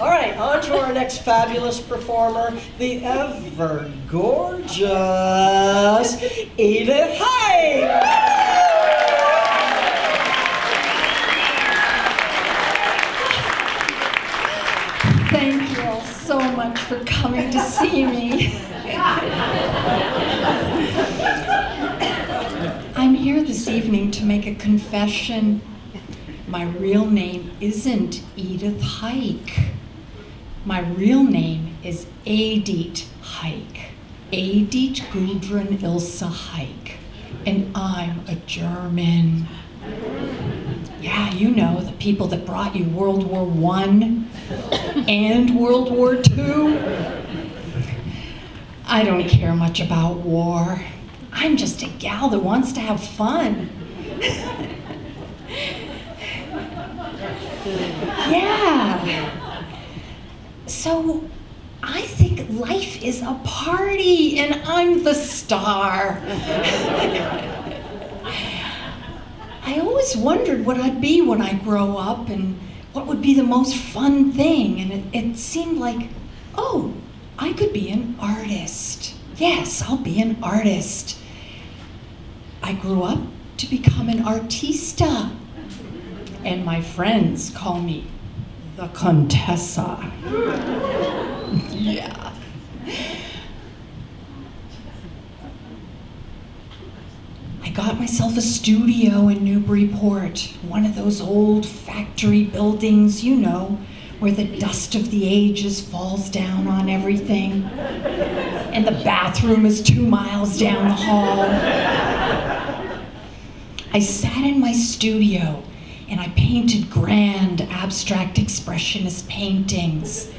All right, on to our next fabulous performer, the ever gorgeous Edith Heyck. Thank you all so much for coming to see me. I'm here this evening to make a confession. My real name isn't Edith Heyck. My real name is Edith Heyck. Edith Gudrun Ilse Heyck. And I'm a German. Yeah, you know, the people that brought you World War I and World War II. I don't care much about war. I'm just a gal that wants to have fun. Yeah. So I think life is a party and I'm the star. I always wondered what I'd be when I grow up and what would be the most fun thing. And it seemed like, oh, I could be an artist. Yes, I'll be an artist. I grew up to become an artista. And my friends call me the Contessa. Yeah. I got myself a studio in Newburyport, one of those old factory buildings, you know, where the dust of the ages falls down on everything. And the bathroom is 2 miles down the hall. I sat in my studio and I painted grand abstract expressionist paintings.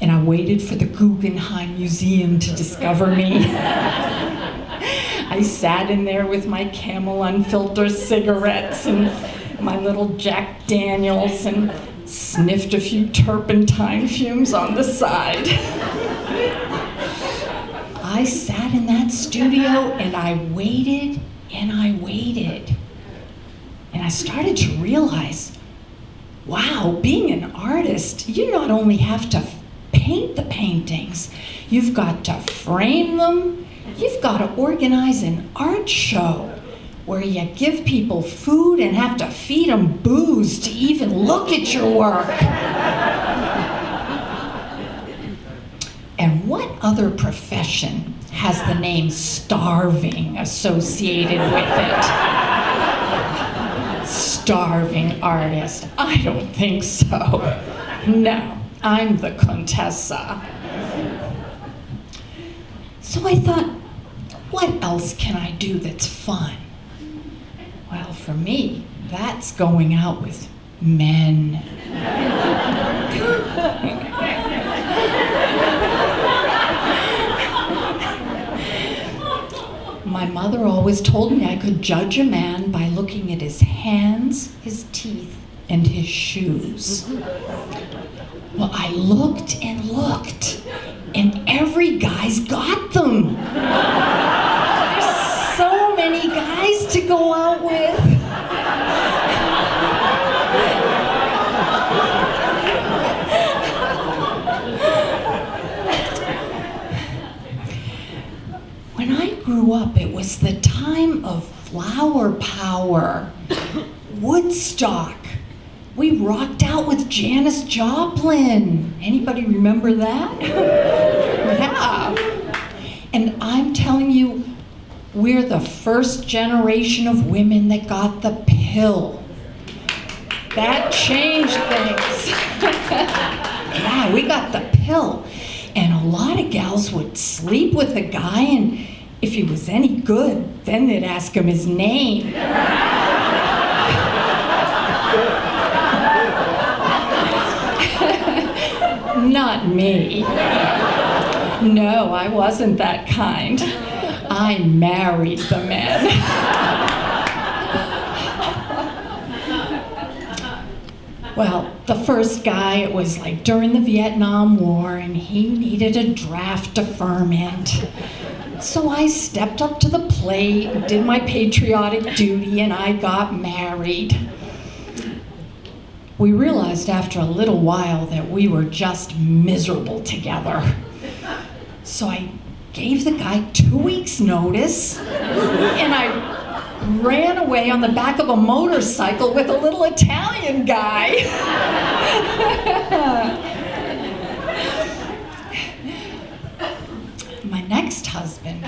And I waited for the Guggenheim Museum to discover me. I sat in there with my Camel Unfiltered cigarettes and my little Jack Daniels and sniffed a few turpentine fumes on the side. I sat in that studio and I waited and I waited. And I started to realize, wow, being an artist, you not only have to paint the paintings, you've got to frame them, you've got to organize an art show where you give people food and have to feed them booze to even look at your work. And what other profession has the name starving associated with it? Starving artist. I don't think so. No, I'm the Contessa. So I thought, what else can I do that's fun? Well, for me, that's going out with men. My mother always told me I could judge a man by looking at his hands, his teeth, and his shoes. Well, I looked and looked, and every guy's got them. There's so many guys to go out with. When I grew up, it was the time of flower power, Woodstock. We rocked out with Janis Joplin. Anybody remember that? Yeah. And I'm telling you, we're the first generation of women that got the pill. That changed things. Yeah, we got the pill. And a lot of gals would sleep with a guy, and if he was any good, then they'd ask him his name. Not me. No, I wasn't that kind. I married the men. Well, the first guy, it was like during the Vietnam War, and he needed a draft deferment. So I stepped up to the plate, did my patriotic duty, and I got married. We realized after a little while that we were just miserable together. So I gave the guy 2 weeks' notice, and I ran away on the back of a motorcycle with a little Italian guy. My next husband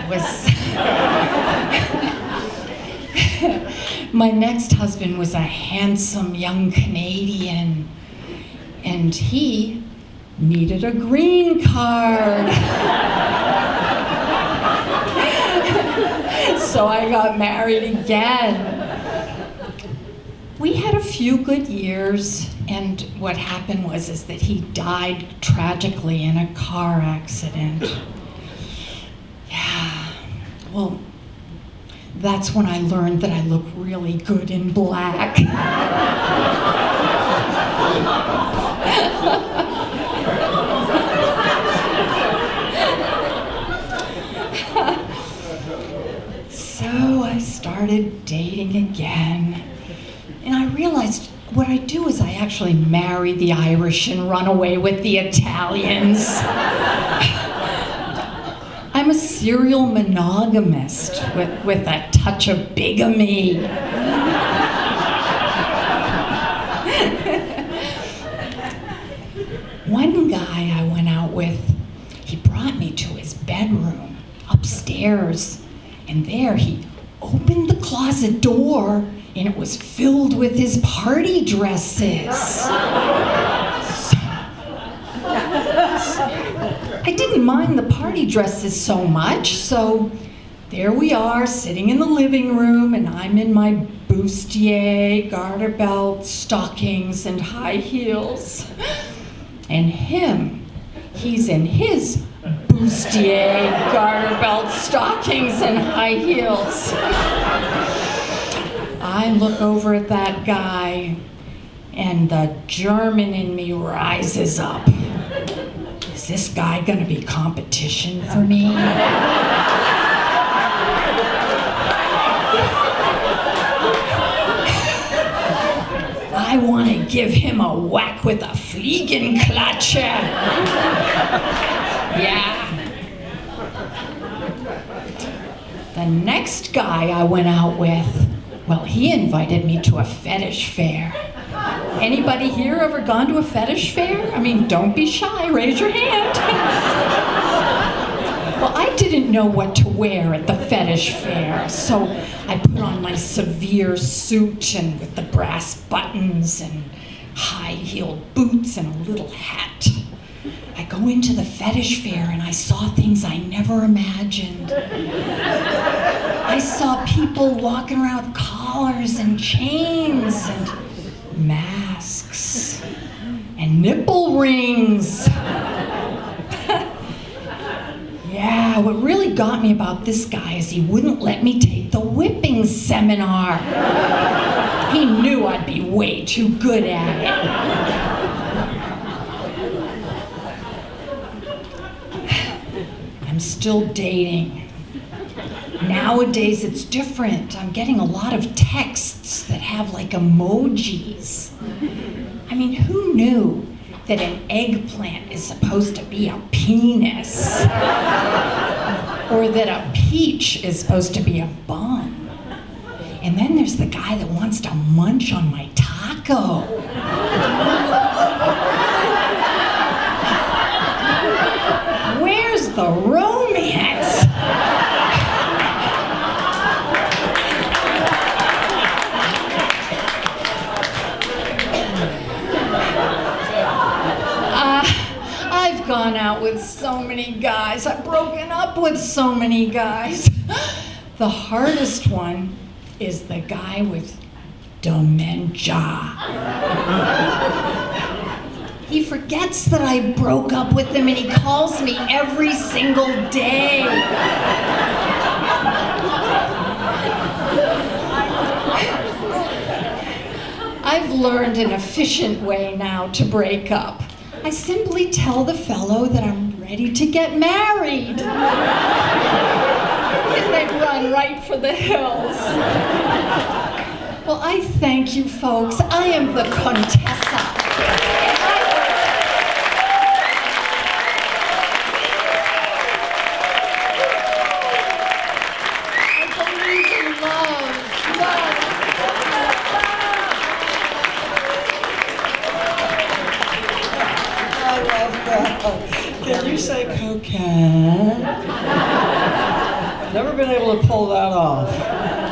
was a handsome young Canadian, and he needed a green card. So I got married again. We had a few good years, and what happened was that he died tragically in a car accident. Yeah, well, that's when I learned that I look really good in black. So I started dating again, and I realized what I do is I actually marry the Irish and run away with the Italians. I'm a serial monogamist with a touch of bigamy. One guy I went out with, he brought me to his bedroom upstairs, and there he opened the closet door, and it was filled with his party dresses. I didn't mind the party dresses so much, so there we are sitting in the living room, and I'm in my bustier, garter belt, stockings, and high heels. And he's in his bustier, garter belt, stockings, and high heels. I look over at that guy, and the German in me rises up. Is this guy gonna be competition for me? I want to give him a whack with a Fliegenklatsche. Yeah. The next guy I went out with, well, he invited me to a fetish fair. Anybody here ever gone to a fetish fair? I mean, don't be shy, raise your hand. Well, I didn't know what to wear at the fetish fair, so I put on my severe suit and with the brass buttons and high-heeled boots and a little hat. I go into the fetish fair and I saw things I never imagined. I saw people walking around with collars and chains and masks and nipple rings. Yeah, what really got me about this guy is he wouldn't let me take the whipping seminar. He knew I'd be way too good at it. I'm still dating. Nowadays it's different. I'm getting a lot of texts that have like emojis. I mean, who knew that an eggplant is supposed to be a penis? Or that a peach is supposed to be a bum? And then there's the guy that wants to munch on my taco. Where's the romance? I've gone out with so many guys. I've broken up with so many guys. The hardest one is the guy with dementia. He forgets that I broke up with him and he calls me every single day. I've learned an efficient way now to break up. I simply tell the fellow that I'm ready to get married. And they run right for the hills. Well, I thank you, folks. I am the Contessa. Can you say coquette? Never been able to pull that off.